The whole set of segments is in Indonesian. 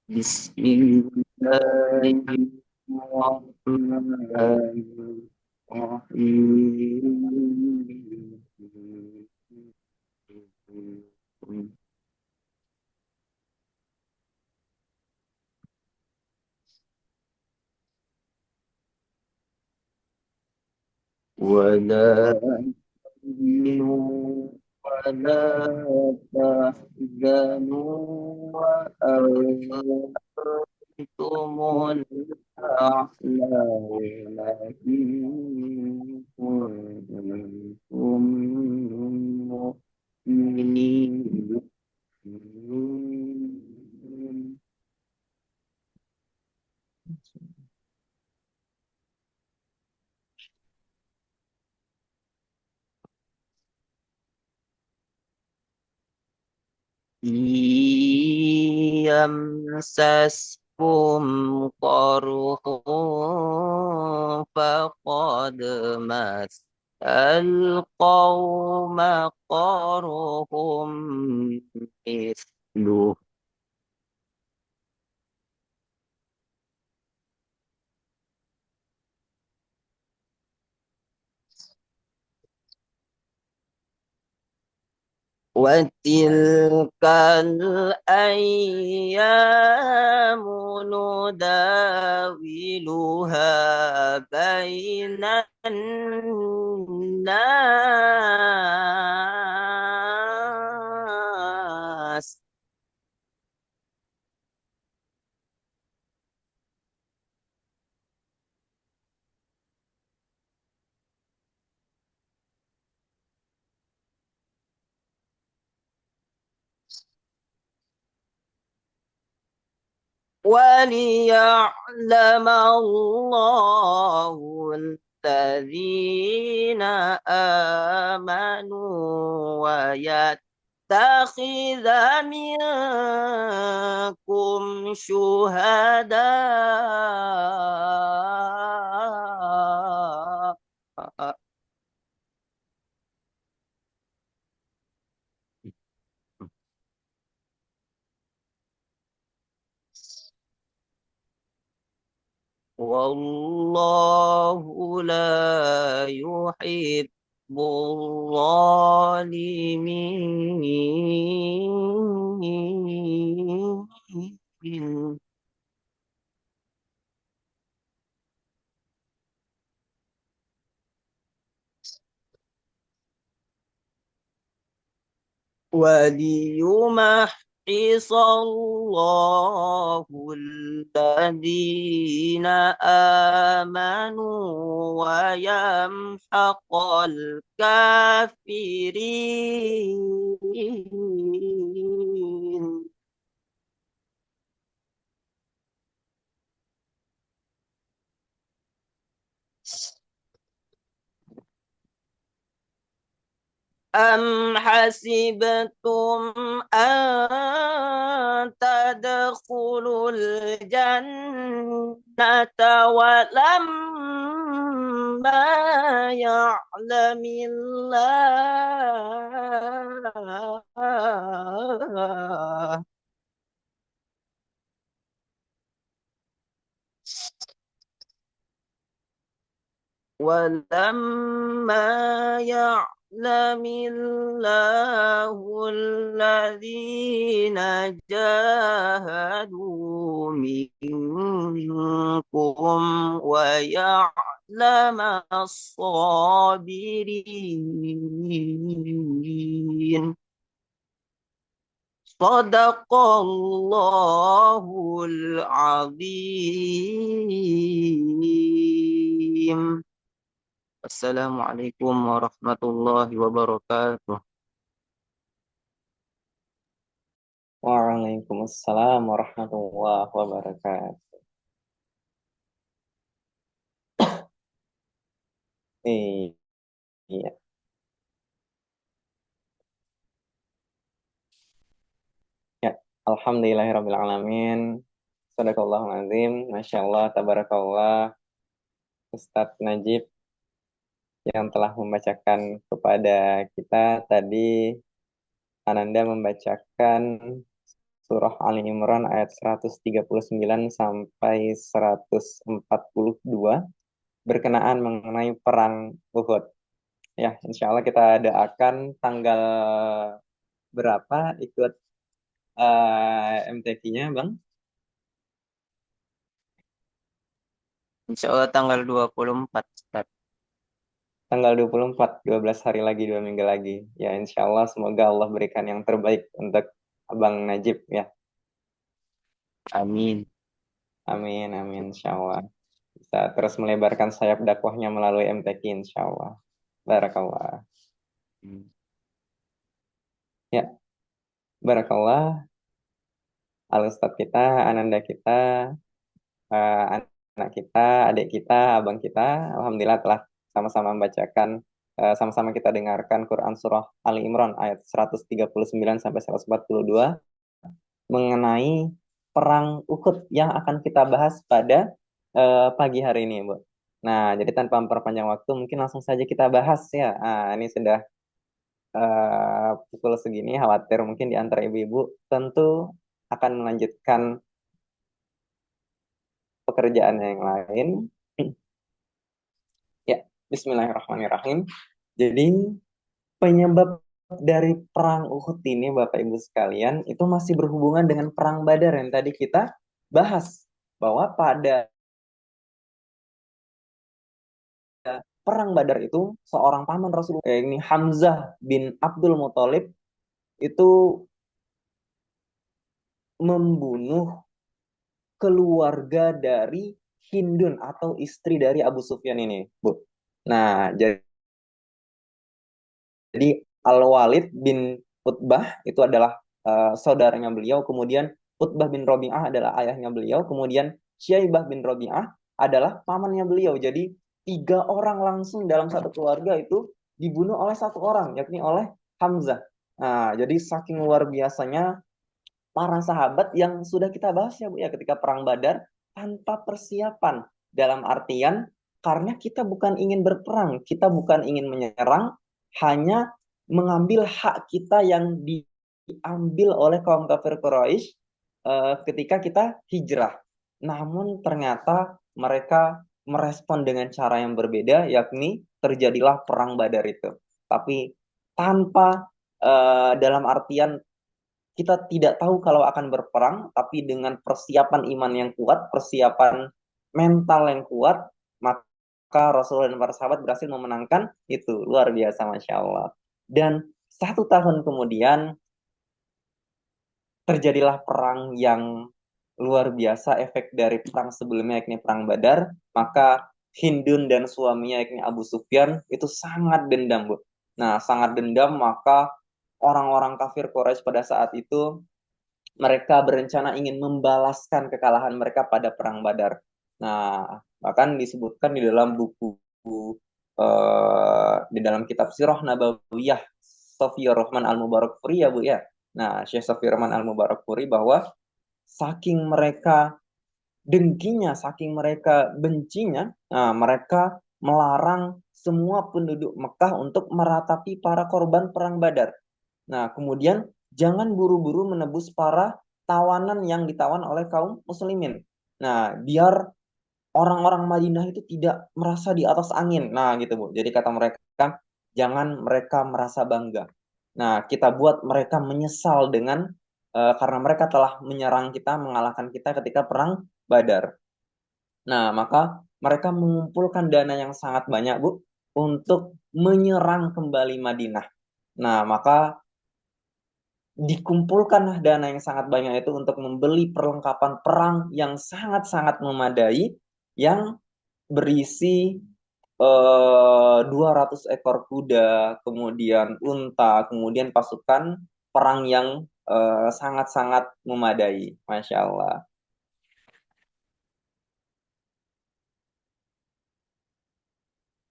Bismillahirrahmanirrahim. ولا تهنوا ولا تحزنوا وأنتم الأعلون إن كنتم مؤمنين. يمسسكم قرح فقد مس القوم قرح مثله وتلك الأيام نداولها بين الناس. وليعلم الله الذين آمنوا ويتخذ منكم شهداء. والله لا يحب الظالمين. وليمحص الله الذين آمنوا ويمحق الكافرين. أم حسبتم أن تدخلوا الجنة ولما يعلم الله ولما يعلم الله الذين جاهدوا منكم ويعلم الصابرين. صدق الله العظيم. Assalamualaikum warahmatullahi wabarakatuh. Waalaikumsalam warahmatullahi wabarakatuh. Iya, ya. Alhamdulillahirrabbilalamin. Sadaqallahul azim. Masya Allah, tabarakallah. Ustadz Najib yang telah membacakan kepada kita tadi. Ananda membacakan surah Ali Imran ayat 139 sampai 142 berkenaan mengenai perang Uhud. Ya, insya Allah kita doakan tanggal berapa ikut MTQ-nya, Bang? Insya Allah tanggal 24, Ustaz. Tanggal 24, 12 hari lagi, 2 minggu lagi. Ya, insya Allah semoga Allah berikan yang terbaik untuk Abang Najib ya. Amin. Amin, amin, insya Allah. Bisa terus melebarkan sayap dakwahnya melalui MTQ, insya Allah. Barakallah. Hmm. Ya, barakallah. Al-Ustadz kita, Ananda kita, eh, anak kita, adik kita, abang kita, alhamdulillah telah sama-sama membacakan, sama-sama kita dengarkan Quran Surah Ali Imran ayat 139 sampai 142 mengenai perang Uhud yang akan kita bahas pada pagi hari ini, Bu. Nah, jadi tanpa memperpanjang waktu, mungkin langsung saja kita bahas ya. Ini sudah pukul segini, khawatir mungkin di antara ibu-ibu tentu akan melanjutkan pekerjaan yang lain. Ya, Bismillahirrahmanirrahim. Jadi penyebab dari perang Uhud ini Bapak Ibu sekalian itu masih berhubungan dengan perang Badar yang tadi kita bahas bahwa pada perang Badar itu seorang paman Rasulullah ini Hamzah bin Abdul Muthalib itu membunuh keluarga dari Hindun atau istri dari Abu Sufyan ini, Bu. Nah, jadi Al-Walid bin Utbah itu adalah saudaranya beliau, kemudian Utbah bin Rabi'ah adalah ayahnya beliau, kemudian Syaibah bin Rabi'ah adalah pamannya beliau. Jadi 3 orang langsung dalam satu keluarga itu dibunuh oleh 1 orang, yakni oleh Hamzah. Nah, jadi saking luar biasanya para sahabat yang sudah kita bahas ya Bu ya ketika perang Badar tanpa persiapan dalam artian karena kita bukan ingin berperang, kita bukan ingin menyerang, hanya mengambil hak kita yang diambil oleh kaum kafir Quraisy ketika kita hijrah. Namun ternyata mereka merespon dengan cara yang berbeda, yakni terjadilah perang Badar itu. Tapi tanpa dalam artian kita tidak tahu kalau akan berperang, tapi dengan persiapan iman yang kuat, persiapan mental yang kuat, maka Rasulullah dan para sahabat berhasil memenangkan itu. Luar biasa, Masya Allah. Dan 1 tahun kemudian terjadilah perang yang luar biasa, efek dari perang sebelumnya, yakni perang Badar. Maka Hindun dan suaminya, yakni Abu Sufyan, itu sangat dendam, Bu. Nah, sangat dendam, maka orang-orang kafir Quraisy pada saat itu mereka berencana ingin membalaskan kekalahan mereka pada perang Badar. Nah, bahkan disebutkan di dalam buku di dalam kitab Sirah Nabawiyah Sofiyur Rahman Al-Mubarakfuri ya Bu ya. Nah, Syekh Sofiyur Rahman Al-Mubarakfuri bahwa saking mereka dengkinya, saking mereka bencinya, nah, mereka melarang semua penduduk Mekah untuk meratapi para korban perang Badar. Nah, kemudian jangan buru-buru menebus para tawanan yang ditawan oleh kaum muslimin. Nah, biar orang-orang Madinah itu tidak merasa di atas angin. Nah, gitu Bu. Jadi kata mereka, jangan mereka merasa bangga. Nah, kita buat mereka menyesal dengan karena mereka telah menyerang kita, mengalahkan kita ketika perang Badar. Nah, maka mereka mengumpulkan dana yang sangat banyak, Bu, untuk menyerang kembali Madinah. Nah, maka dikumpulkanlah dana yang sangat banyak itu untuk membeli perlengkapan perang yang sangat-sangat memadai yang berisi 200 ekor kuda, kemudian unta, kemudian pasukan perang yang sangat-sangat memadai. Masya Allah.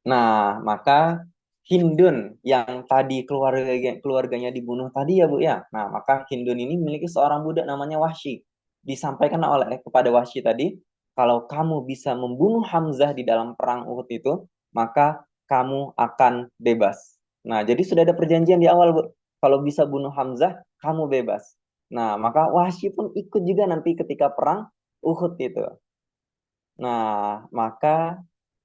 Nah, maka Hindun yang tadi keluarganya dibunuh tadi ya Bu ya. Nah, maka Hindun ini memiliki seorang budak namanya Wahsy. Disampaikan oleh kepada Wahsy tadi, kalau kamu bisa membunuh Hamzah di dalam perang Uhud itu, maka kamu akan bebas. Nah, jadi sudah ada perjanjian di awal Bu. Kalau bisa bunuh Hamzah, kamu bebas. Nah, maka Wahsy pun ikut juga nanti ketika perang Uhud itu. Nah, maka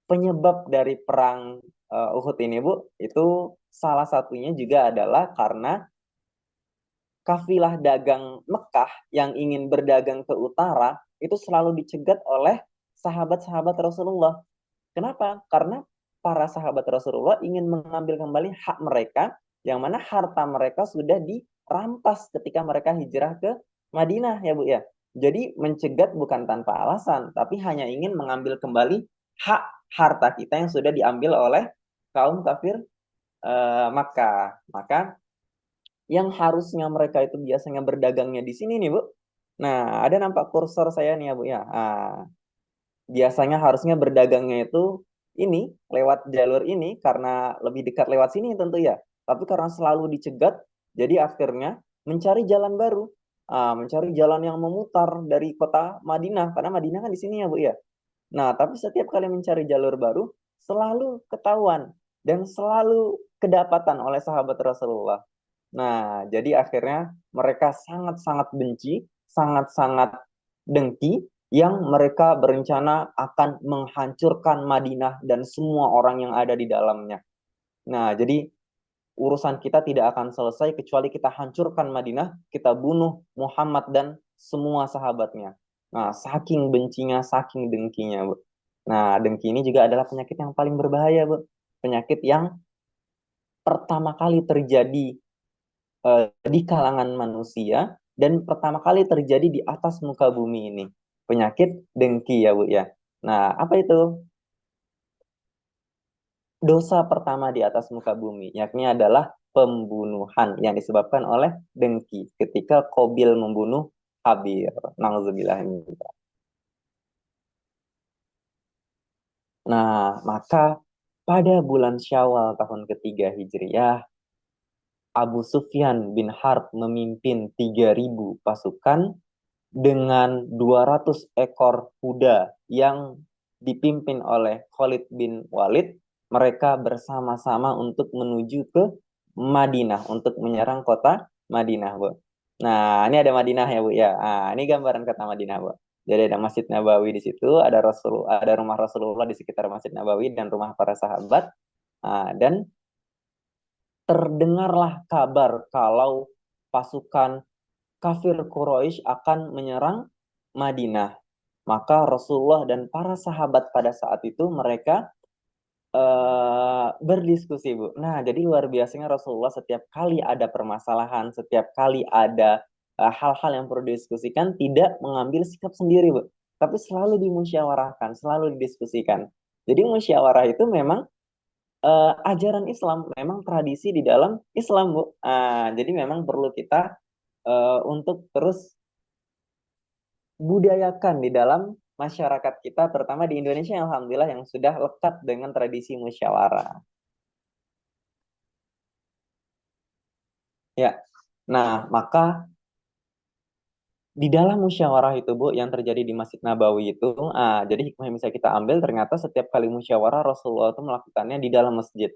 penyebab dari perang Uhud ini, Bu, itu salah satunya juga adalah karena kafilah dagang Mekah yang ingin berdagang ke utara itu selalu dicegat oleh sahabat-sahabat Rasulullah. Kenapa? Karena para sahabat Rasulullah ingin mengambil kembali hak mereka, yang mana harta mereka sudah dirampas ketika mereka hijrah ke Madinah, ya Bu ya. Jadi mencegat bukan tanpa alasan, tapi hanya ingin mengambil kembali hak harta kita yang sudah diambil oleh kaum kafir Makkah. Maka yang harusnya mereka itu biasanya berdagangnya di sini nih, Bu. Nah, ada nampak kursor saya nih ya, Bu ya. Biasanya harusnya berdagangnya itu ini lewat jalur ini karena lebih dekat lewat sini tentu ya. Tapi karena selalu dicegat, jadi akhirnya mencari jalan baru. Mencari jalan yang memutar dari kota Madinah. Karena Madinah kan di sini ya, Bu ya. Nah, tapi setiap kali mencari jalur baru, selalu ketahuan dan selalu kedapatan oleh sahabat Rasulullah. Nah, jadi akhirnya mereka sangat-sangat benci, sangat-sangat dengki, yang mereka berencana akan menghancurkan Madinah dan semua orang yang ada di dalamnya. Nah, jadi urusan kita tidak akan selesai kecuali kita hancurkan Madinah, kita bunuh Muhammad dan semua sahabatnya. Nah, saking bencinya, saking dengkinya, Bu. Nah, dengki ini juga adalah penyakit yang paling berbahaya, Bu. Penyakit yang pertama kali terjadi di kalangan manusia dan pertama kali terjadi di atas muka bumi ini. Penyakit dengki ya, Bu ya. Nah, apa itu? Dosa pertama di atas muka bumi, yakni adalah pembunuhan yang disebabkan oleh dengki ketika Qabil membunuh Habil. Nauzubillah. Nah, maka pada bulan Syawal tahun ketiga Hijriyah, Abu Sufyan bin Harb memimpin 3.000 pasukan dengan 200 ekor kuda yang dipimpin oleh Khalid bin Walid. Mereka bersama-sama untuk menuju ke Madinah, untuk menyerang kota Madinah, Bu. Nah, ini ada Madinah ya, Bu ya. Ini gambaran kota Madinah, Bu. Jadi ada Masjid Nabawi di situ, ada rumah Rasulullah di sekitar Masjid Nabawi dan rumah para sahabat. Dan terdengarlah kabar kalau pasukan kafir Quraisy akan menyerang Madinah. Maka Rasulullah dan para sahabat pada saat itu mereka berdiskusi, Bu. Nah, jadi luar biasanya Rasulullah setiap kali ada permasalahan, setiap kali ada hal-hal yang perlu didiskusikan, tidak mengambil sikap sendiri, Bu. Tapi selalu dimusyawarahkan, selalu didiskusikan. Jadi musyawarah itu memang ajaran Islam, memang tradisi di dalam Islam, Bu. Jadi memang perlu kita untuk terus budayakan di dalam masyarakat kita, terutama di Indonesia yang alhamdulillah yang sudah lekat dengan tradisi musyawarah. Ya, nah maka di dalam musyawarah itu, Bu, yang terjadi di Masjid Nabawi itu, jadi hikmah yang bisa kita ambil ternyata setiap kali musyawarah Rasulullah itu melakukannya di dalam masjid.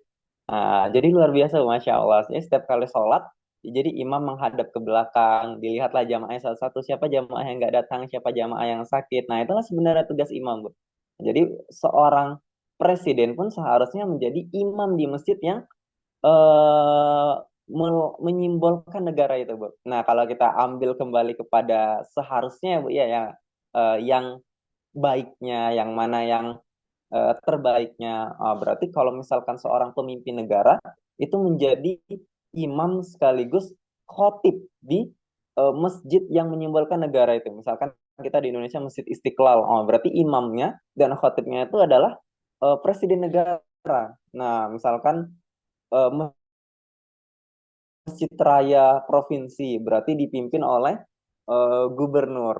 Jadi luar biasa, Masya Allah. Jadi setiap kali sholat, jadi imam menghadap ke belakang, dilihatlah jamaahnya satu-satu, siapa jamaah yang nggak datang, siapa jamaah yang sakit. Nah, itulah sebenarnya tugas imam, Bu. Jadi seorang presiden pun seharusnya menjadi imam di masjid yang eh menyimbolkan negara itu, Bu. Nah, kalau kita ambil kembali kepada seharusnya, Bu, ya, yang baiknya, yang mana yang terbaiknya. Berarti kalau misalkan seorang pemimpin negara itu menjadi imam sekaligus khotib di masjid yang menyimbolkan negara itu. Misalkan kita di Indonesia Masjid Istiqlal, berarti imamnya dan khotibnya itu adalah presiden negara. Nah, misalkan eh, Masjid Raya Provinsi berarti dipimpin oleh gubernur.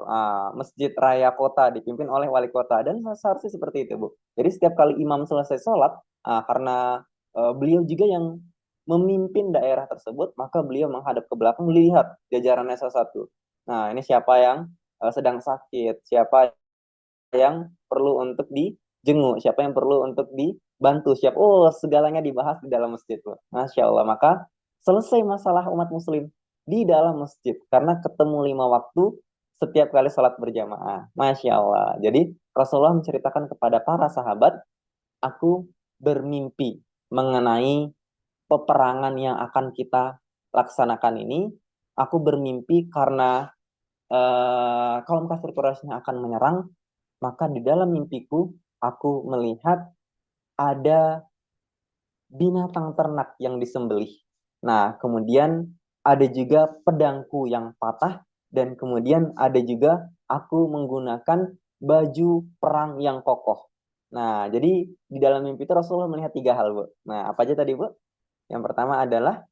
Masjid Raya Kota dipimpin oleh wali kota dan seharusnya seperti itu, Bu. Jadi setiap kali imam selesai sholat, karena beliau juga yang memimpin daerah tersebut, maka beliau menghadap ke belakang melihat jajarannya satu-satu. Nah, ini siapa yang sedang sakit, siapa yang perlu untuk dijenguk, siapa yang perlu untuk dibantu, siapa, segalanya dibahas di dalam masjid, Bu. Masya Allah. Maka selesai masalah umat muslim. di dalam masjid karena ketemu 5 waktu setiap kali sholat berjamaah. Masya Allah. Jadi Rasulullah menceritakan kepada para sahabat, aku bermimpi mengenai peperangan yang akan kita laksanakan ini. Aku bermimpi karena kaum kafir Quraisy akan menyerang, maka di dalam mimpiku aku melihat ada binatang ternak yang disembelih. Nah, kemudian ada juga pedangku yang patah, dan kemudian ada juga aku menggunakan baju perang yang kokoh. Nah, jadi di dalam mimpi itu Rasulullah melihat 3 hal, Bu. Nah, apa aja tadi, Bu? Yang pertama adalah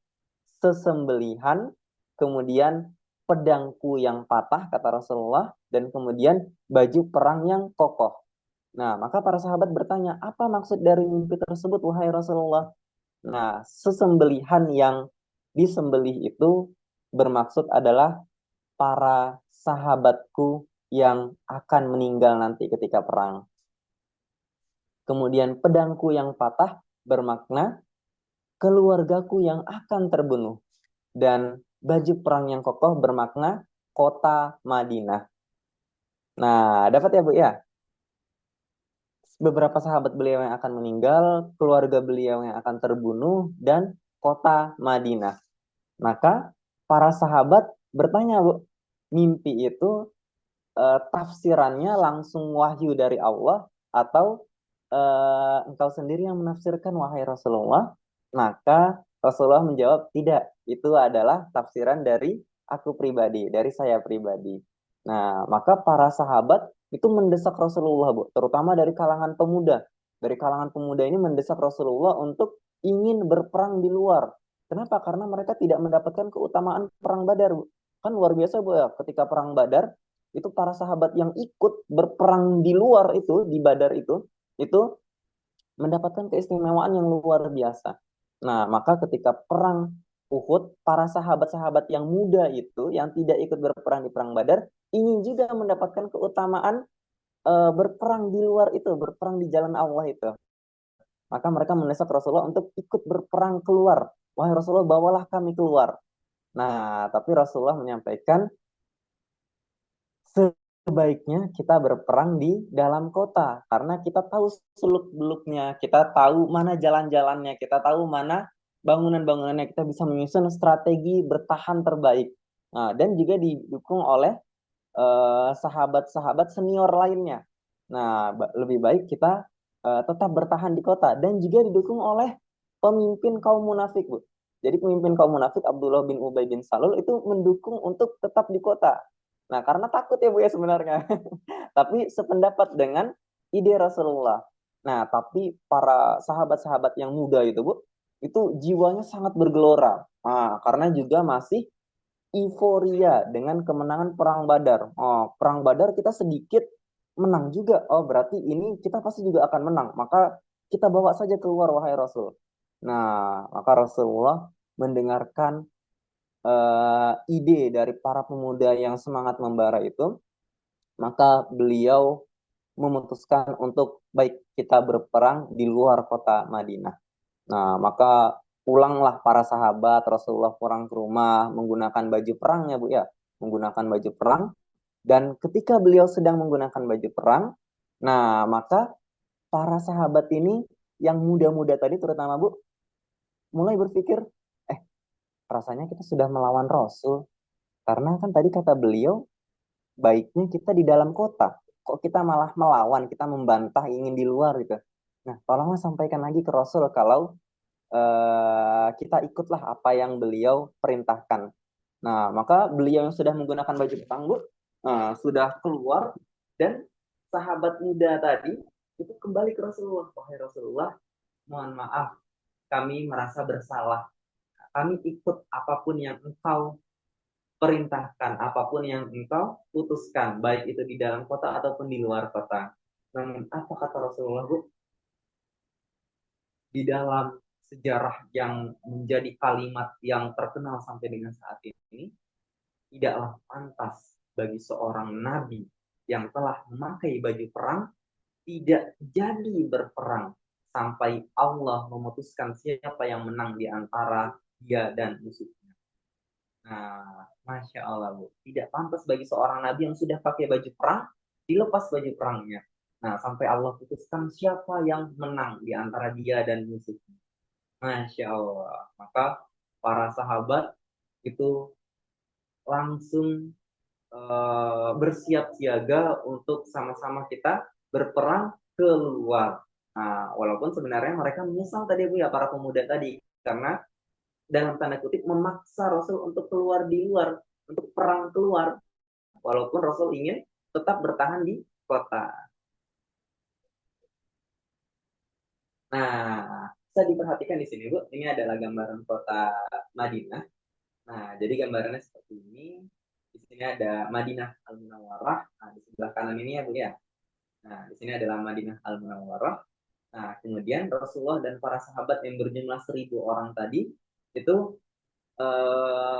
sesembelihan, kemudian pedangku yang patah, kata Rasulullah, dan kemudian baju perang yang kokoh. Nah, maka para sahabat bertanya, apa maksud dari mimpi tersebut, wahai Rasulullah? Nah, sesembelihan yang disembelih itu bermaksud adalah para sahabatku yang akan meninggal nanti ketika perang. Kemudian pedangku yang patah bermakna keluargaku yang akan terbunuh. Dan baju perang yang kokoh bermakna kota Madinah. Nah, dapat ya, Bu ya? Beberapa sahabat beliau yang akan meninggal, keluarga beliau yang akan terbunuh, dan kota Madinah. Maka para sahabat bertanya, Bu, mimpi itu tafsirannya langsung wahyu dari Allah atau engkau sendiri yang menafsirkan, wahai Rasulullah? Maka Rasulullah menjawab, tidak, itu adalah tafsiran dari aku pribadi, dari saya pribadi. Nah, maka para sahabat itu mendesak Rasulullah, Bu, terutama dari kalangan pemuda. Dari kalangan pemuda ini mendesak Rasulullah untuk ingin berperang di luar. Kenapa? Karena mereka tidak mendapatkan keutamaan perang Badar, Bu. Kan luar biasa, Bu, ya, ketika perang Badar, itu para sahabat yang ikut berperang di luar itu, di Badar itu mendapatkan keistimewaan yang luar biasa. Nah, maka ketika perang Uhud, para sahabat-sahabat yang muda itu, yang tidak ikut berperang di perang Badar, ingin juga mendapatkan keutamaan berperang di luar itu, berperang di jalan Allah itu. Maka mereka mendesak Rasulullah untuk ikut berperang keluar. Wahai Rasulullah, bawalah kami keluar. Nah, tapi Rasulullah menyampaikan, sebaiknya kita berperang di dalam kota karena kita tahu seluk-beluknya, kita tahu mana jalan-jalannya, kita tahu mana bangunan-bangunannya, kita bisa menyusun strategi bertahan terbaik. Nah, dan juga didukung oleh sahabat-sahabat senior lainnya. Nah, lebih baik kita tetap bertahan di kota, dan juga didukung oleh pemimpin kaum munafik, Bu. Jadi pemimpin kaum munafik Abdullah bin Ubay bin Salul itu mendukung untuk tetap di kota. Nah, karena takut ya, Bu, ya, sebenarnya. Tapi sependapat dengan ide Rasulullah. Nah, tapi para sahabat-sahabat yang muda itu, Bu, itu jiwanya sangat bergelora. Nah, karena juga masih euforia dengan kemenangan perang Badar. Oh, perang Badar kita sedikit menang juga. Oh, berarti ini kita pasti juga akan menang. Maka kita bawa saja keluar, wahai Rasul. Nah, maka Rasulullah mendengarkan ide dari para pemuda yang semangat membara itu, maka beliau memutuskan untuk baik kita berperang di luar kota Madinah. Nah, maka pulanglah para sahabat, Rasulullah pulang ke rumah menggunakan baju perangnya, Bu, ya, menggunakan baju perang. Dan ketika beliau sedang menggunakan baju perang, nah, maka para sahabat ini yang muda-muda tadi terutama, Bu, mulai berpikir, eh, rasanya kita sudah melawan Rasul. Karena kan tadi kata beliau, baiknya kita di dalam kota. Kok kita malah melawan, kita membantah ingin di luar gitu. Nah, tolonglah sampaikan lagi ke Rasul kalau kita ikutlah apa yang beliau perintahkan. Nah, maka beliau yang sudah menggunakan baju perang, Bu, sudah keluar, dan sahabat muda tadi itu kembali ke Rasulullah. Wahai Rasulullah, mohon maaf, kami merasa bersalah. Kami ikut apapun yang engkau perintahkan, apapun yang engkau putuskan, baik itu di dalam kota ataupun di luar kota. Namun apa kata Rasulullah, Bu? Di dalam sejarah yang menjadi kalimat yang terkenal sampai dengan saat ini, tidaklah pantas bagi seorang nabi yang telah memakai baju perang tidak jadi berperang sampai Allah memutuskan siapa yang menang di antara dia dan musuhnya. Nah, Masya Allah, Bu. Tidak pantas bagi seorang nabi yang sudah pakai baju perang, dilepas baju perangnya. Nah, sampai Allah putuskan siapa yang menang di antara dia dan musuhnya. Masya Allah. Maka para sahabat itu langsung bersiap siaga untuk sama-sama kita berperang keluar. Nah, walaupun sebenarnya mereka menyesal tadi Bu ya, para pemuda tadi, karena dalam tanda kutip memaksa Rasul untuk keluar di luar, untuk perang keluar, walaupun Rasul ingin tetap bertahan di kota. Nah, bisa diperhatikan di sini Bu, ini adalah gambaran kota Madinah. Nah, jadi gambarannya seperti ini. Di sini ada Madinah Al-Munawwarah. Nah, di sebelah kanan ini ya Bu ya. Nah, di sini adalah Madinah Al-Munawwarah. Nah, kemudian Rasulullah dan para sahabat yang berjumlah 1.000 orang tadi itu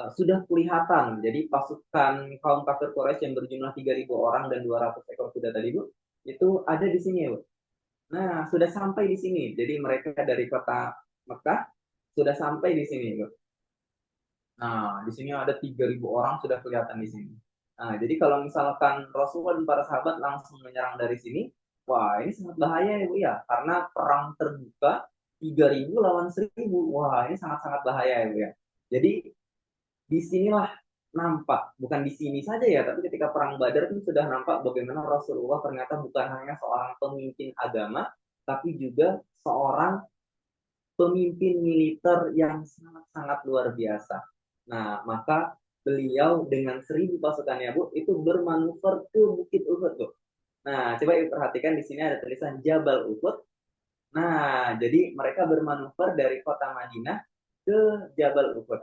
sudah kelihatan. Jadi pasukan kaum kafir Quraisy yang berjumlah 3.000 orang dan 200 ekor kuda tadi Bu, itu ada di sini ya Bu. Nah, sudah sampai di sini. Jadi mereka dari kota Mekah sudah sampai di sini Bu. Nah, di sini ada 3.000 orang sudah kelihatan di sini. Nah, jadi kalau misalkan Rasulullah dan para sahabat langsung menyerang dari sini, wah ini sangat bahaya ya Bu ya, karena perang terbuka 3.000 lawan 1.000. Wah, ini sangat-sangat bahaya ya Bu ya. Jadi disinilah nampak, bukan di sini saja ya, tapi ketika perang Badar itu sudah nampak bagaimana Rasulullah ternyata bukan hanya seorang pemimpin agama, tapi juga seorang pemimpin militer yang sangat-sangat luar biasa. Nah, maka beliau dengan 1.000 pasukannya Bu itu bermanuver ke Bukit Uhud Bu. Nah, coba ibu perhatikan di sini ada tulisan Jabal Uhud. Nah, jadi mereka bermanuver dari kota Madinah ke Jabal Uhud.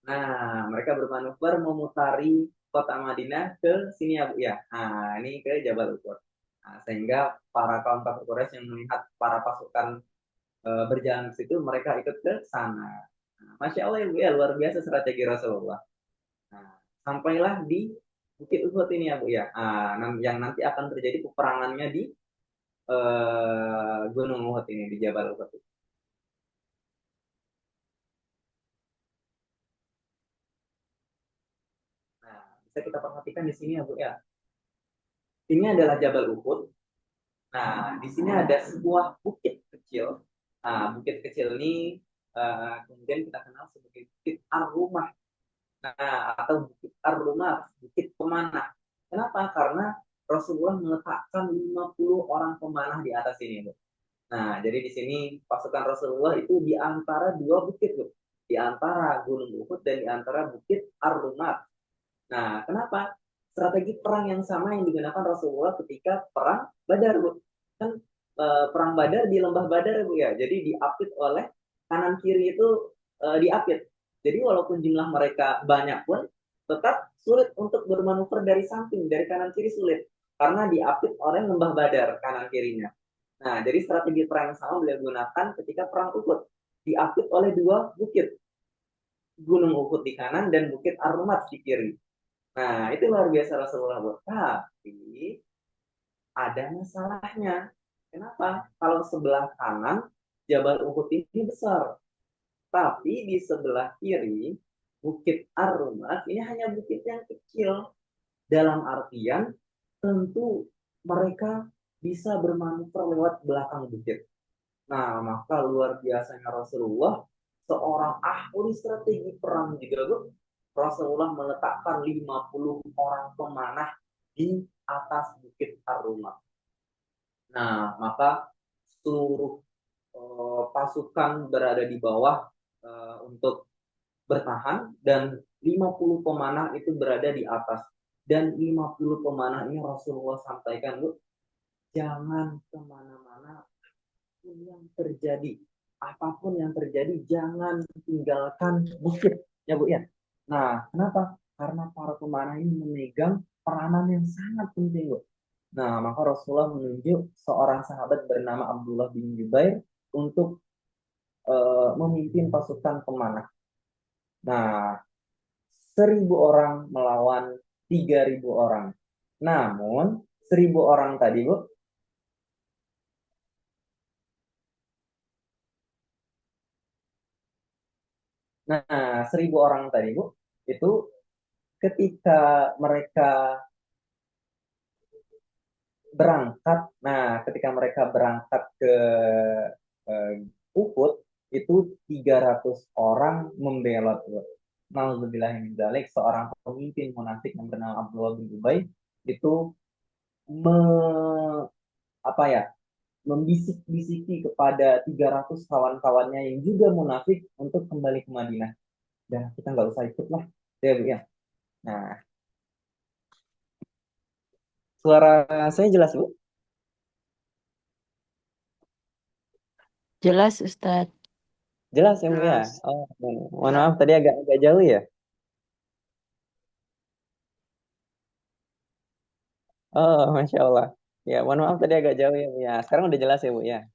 Nah, mereka bermanuver memutari kota Madinah ke sini ya Bu ya. Nah, ini ke Jabal Uhud. Nah, sehingga para kaum kafir Quraisy yang melihat para pasukan berjalan ke situ, mereka ikut ke sana. Nah, Masya Allah ya Bu ya, luar biasa strategi Rasulullah. Nah, sampailah di Bukit Uhud ini ya Bu ya. Nah, yang nanti akan terjadi peperangannya di Gunung Uhud ini, di Jabal Uhud. Nah, bisa kita perhatikan di sini ya Bu ya. Ini adalah Jabal Uhud. Nah, di sini ada sebuah bukit kecil. Nah, bukit kecil ini kemudian kita kenal sebagai Bukit Ar-Rumah. Nah, atau Bukit Ar-Rumah, Bukit Pemanah. Kenapa? Karena Rasulullah meletakkan 50 orang pemanah di atas ini. Nah, jadi di sini pasukan Rasulullah itu di antara dua bukit, loh. Di antara Gunung Uhud dan di antara Bukit Ar-Rumah. Nah, kenapa? Strategi perang yang sama yang digunakan Rasulullah ketika perang Badar, Bu. Kan perang Badar di Lembah Badar, Bu ya. Jadi diapit oleh kanan kiri itu diapit. Jadi walaupun jumlah mereka banyak pun tetap sulit untuk bermanuver dari samping, dari kanan kiri sulit karena diapit oleh Lembah Badar kanan kirinya. Nah, jadi strategi perang yang sama beliau gunakan ketika perang Uhud. Diapit oleh dua bukit, Gunung Uhud di kanan dan Bukit Ar-Rumat di kiri. Nah, itu luar biasa Rasulullah buat. Tapi ada masalahnya. Kenapa? Kalau sebelah kanan Jabal Uhud ini besar, tapi di sebelah kiri Bukit Ar-Rumat ini hanya bukit yang kecil. Dalam artian tentu mereka bisa bermanuver lewat belakang bukit. Nah, maka luar biasanya Rasulullah, seorang ahli strategi perang juga, Bu. Rasulullah meletakkan 50 orang pemanah di atas Bukit Ar-Rumah. Nah, maka seluruh pasukan berada di bawah untuk bertahan dan 50 pemanah itu berada di atas. Dan 50 pemanah ini Rasulullah sampaikan, Bu, jangan kemana-mana yang terjadi, apapun yang terjadi, jangan tinggalkan bukit, ya Bu ya. Nah, kenapa? Karena para pemanah ini memegang peranan yang sangat penting, Bu. Nah, maka Rasulullah menunjuk seorang sahabat bernama Abdullah bin Jubair untuk memimpin pasukan pemanah. Nah, 1.000 orang melawan 3.000 orang. Namun, 1.000 orang tadi, Bu, Nah, 1.000 orang tadi Bu, itu ketika mereka berangkat, nah ketika mereka berangkat ke eh, Uhud, itu 300 orang membelot. Nauzubillah min dzalik, seorang pemimpin munafik yang bernama Abdullah bin Ubay itu me, apa ya, membisik-bisiki kepada 300 kawan-kawannya yang juga munafik untuk kembali ke Madinah. Dah, kita nggak usah ikut lah. Ya, Bu, ya. Nah, suara saya jelas, Bu? Jelas, Ustadz. Jelas ya, Bu, ya? Jelas. Oh, mohon maaf tadi agak agak jauh ya. Oh, Masya Allah. Ya, mohon maaf tadi agak jauh ya, Bu, ya. Sekarang udah jelas ya, Bu, ya?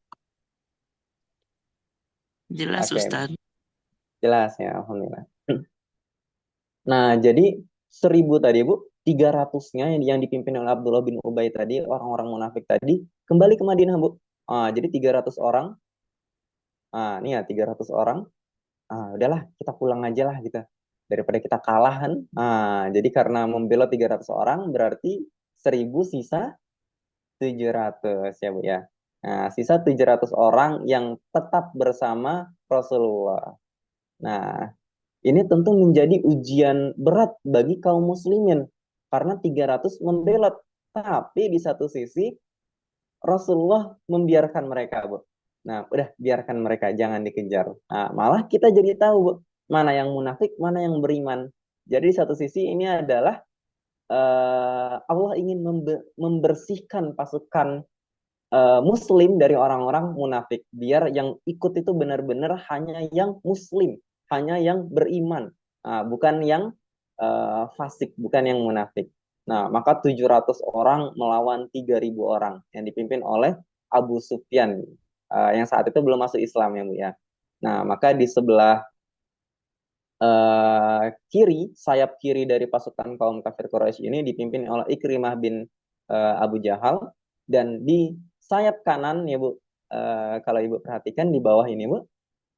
Jelas Oke, Ustaz. jelas ya, Alhamdulillah. Nah, jadi 1.000 tadi, Bu, 300-nya yang dipimpin oleh Abdullah bin Ubay tadi, orang-orang munafik tadi, kembali ke Madinah, Bu. Ah, jadi 300 orang, ini ya 300 orang, udahlah kita pulang aja lah gitu. Daripada kita kalah kan. Jadi karena membela 300 orang, berarti 1.000 sisa 700 ya, Bu, ya. Nah, sisa 700 orang yang tetap bersama Rasulullah. Nah, ini tentu menjadi ujian berat bagi kaum muslimin karena 300 membelot. Tapi di satu sisi Rasulullah membiarkan mereka, Bu. Nah, udah biarkan mereka, jangan dikejar. Nah, malah kita jadi tahu, Bu, mana yang munafik, mana yang beriman. Jadi di satu sisi ini adalah Allah ingin membersihkan pasukan Muslim dari orang-orang munafik. Biar yang ikut itu benar-benar hanya yang Muslim, hanya yang beriman, bukan yang fasik, bukan yang munafik. Nah, maka 700 orang melawan 3.000 orang yang dipimpin oleh Abu Sufyan, yang saat itu belum masuk Islam ya, Bu, ya. Nah, maka di sebelah kiri, sayap kiri dari pasukan kaum kafir Quraisy ini dipimpin oleh Ikrimah bin Abu Jahal, dan di sayap kanan ya, Bu, kalau Ibu perhatikan di bawah ini, Bu.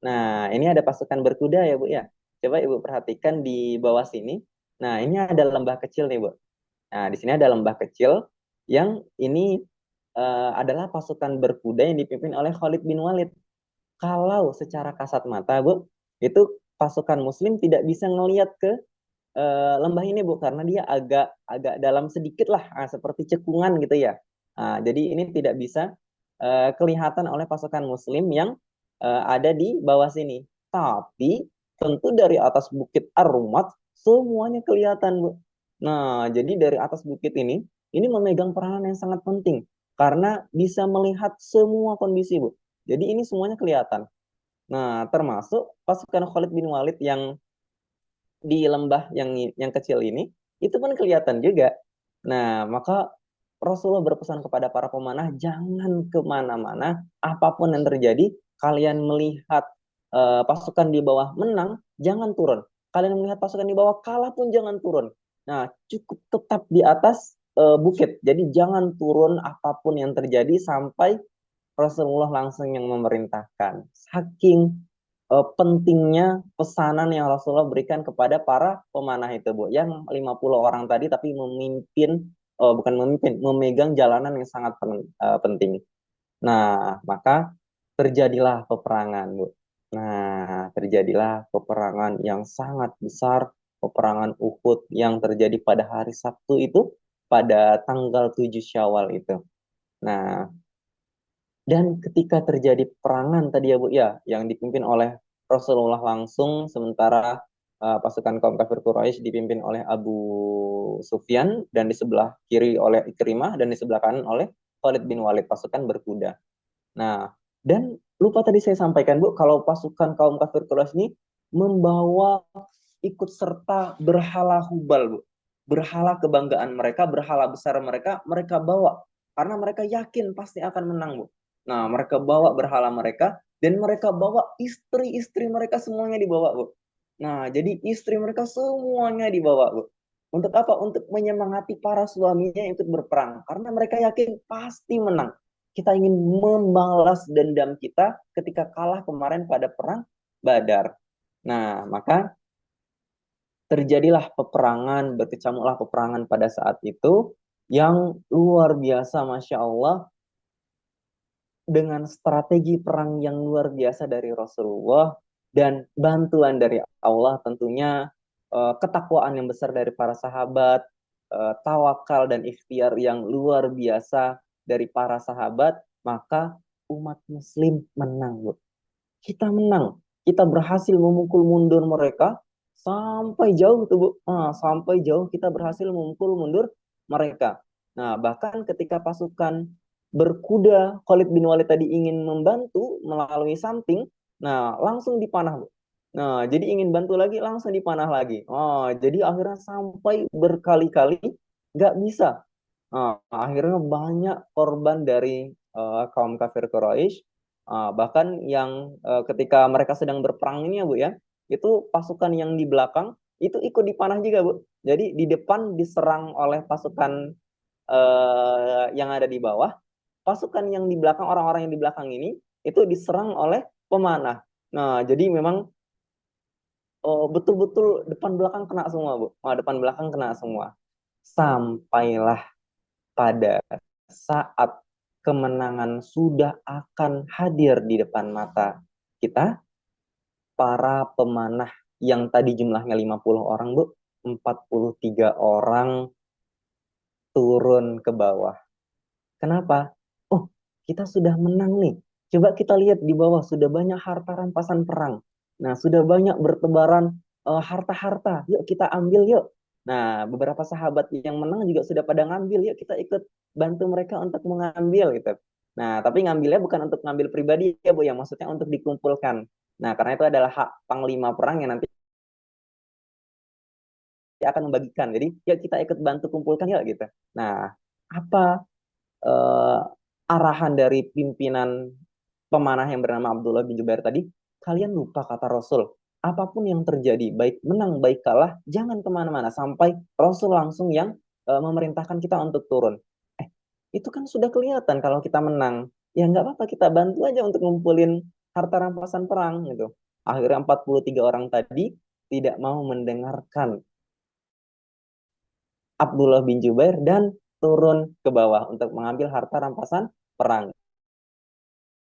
Nah, ini ada pasukan berkuda ya, Bu, ya. Coba Ibu perhatikan di bawah sini. Nah, ini ada lembah kecil nih, Bu. Nah, di sini ada lembah kecil yang ini adalah pasukan berkuda yang dipimpin oleh Khalid bin Walid. Kalau secara kasat mata, Bu, itu pasukan Muslim tidak bisa ngelihat ke lembah ini, Bu, karena dia agak agak dalam sedikit lah, seperti cekungan gitu ya. Jadi ini tidak bisa kelihatan oleh pasukan Muslim yang ada di bawah sini. Tapi tentu dari atas bukit Ar-Rumat semuanya kelihatan, Bu. Nah, jadi dari atas bukit ini memegang peranan yang sangat penting karena bisa melihat semua kondisi, Bu. Jadi ini semuanya kelihatan. Nah, termasuk pasukan Khalid bin Walid yang di lembah yang kecil ini, itu pun kelihatan juga. Nah, maka Rasulullah berpesan kepada para pemanah, jangan kemana-mana, apapun yang terjadi, kalian melihat pasukan di bawah menang, jangan turun. Kalian melihat pasukan di bawah kalah pun jangan turun. Nah, cukup tetap di atas bukit. Jadi jangan turun apapun yang terjadi sampai Rasulullah langsung yang memerintahkan. Saking pentingnya pesanan yang Rasulullah berikan kepada para pemanah itu, Bu. Yang 50 orang tadi tapi memimpin, bukan memimpin, memegang jalanan yang sangat penting. Nah, maka terjadilah peperangan, Bu. Nah, terjadilah peperangan yang sangat besar, peperangan Uhud yang terjadi pada hari Sabtu itu, pada tanggal 7 Syawal itu. Nah, dan ketika terjadi perangan tadi ya, Bu, ya, yang dipimpin oleh Rasulullah langsung, sementara pasukan kaum kafir Quraisy dipimpin oleh Abu Sufyan, dan di sebelah kiri oleh Ikrimah, dan di sebelah kanan oleh Khalid bin Walid, pasukan berkuda. Nah, dan lupa tadi saya sampaikan, Bu, kalau pasukan kaum kafir Quraisy ini membawa ikut serta berhala Hubal, Bu. Berhala kebanggaan mereka, berhala besar mereka, mereka bawa. Karena mereka yakin pasti akan menang, Bu. Nah, mereka bawa berhala mereka, dan mereka bawa istri-istri mereka semuanya dibawa, Bu. Nah, jadi istri mereka semuanya dibawa, Bu. Untuk apa? Untuk menyemangati para suaminya ikut berperang. Karena mereka yakin pasti menang. Kita ingin membalas dendam kita ketika kalah kemarin pada perang Badar. Nah, maka terjadilah peperangan, berkecamuklah peperangan pada saat itu yang luar biasa, Masya Allah, dengan strategi perang yang luar biasa dari Rasulullah dan bantuan dari Allah tentunya, ketakwaan yang besar dari para sahabat, tawakal dan ikhtiar yang luar biasa dari para sahabat, maka umat muslim menang, Bu. Kita menang. Kita berhasil memukul mundur mereka sampai jauh tuh, Bu. Sampai jauh kita berhasil memukul mundur mereka. Nah, bahkan ketika pasukan berkuda Khalid bin Walid tadi ingin membantu melalui samping, nah langsung dipanah, Bu. Nah, jadi ingin bantu lagi langsung dipanah lagi. Jadi akhirnya sampai berkali-kali nggak bisa. Akhirnya banyak korban dari kaum kafir Quraisy. Bahkan yang ketika mereka sedang berperang ini ya Bu ya, itu pasukan yang di belakang itu ikut dipanah juga Bu. Jadi di depan diserang oleh pasukan yang ada di bawah, pasukan yang di belakang, orang-orang yang di belakang ini itu diserang oleh pemanah. Nah, jadi memang betul-betul depan belakang kena semua Bu. Depan belakang kena semua. Sampailah pada saat kemenangan sudah akan hadir di depan mata kita, para pemanah yang tadi jumlahnya 50 orang, Bu, 43 orang turun ke bawah. Kenapa? Oh, kita sudah menang nih. Coba kita lihat di bawah, sudah banyak harta rampasan perang. Nah, sudah banyak bertebaran harta-harta. Yuk kita ambil yuk. Nah, beberapa sahabat yang menang juga sudah pada ngambil. Yuk kita ikut bantu mereka untuk mengambil gitu. Nah, tapi ngambilnya bukan untuk ngambil pribadi ya Bu, yang maksudnya untuk dikumpulkan. Nah, karena itu adalah hak panglima perang yang nanti akan membagikan. Jadi, yuk kita ikut bantu kumpulkan yuk gitu. Nah, apa eh, arahan dari pimpinan pemanah yang bernama Abdullah bin Jubair tadi? Kalian lupa kata Rasul. Apapun yang terjadi, baik menang, baik kalah, jangan kemana-mana. Sampai Rasul langsung yang memerintahkan kita untuk turun. Eh, itu kan sudah kelihatan kalau kita menang. Ya nggak apa-apa, kita bantu aja untuk ngumpulin harta rampasan perang gitu. Akhirnya 43 orang tadi tidak mau mendengarkan Abdullah bin Jubair dan turun ke bawah untuk mengambil harta rampasan perang.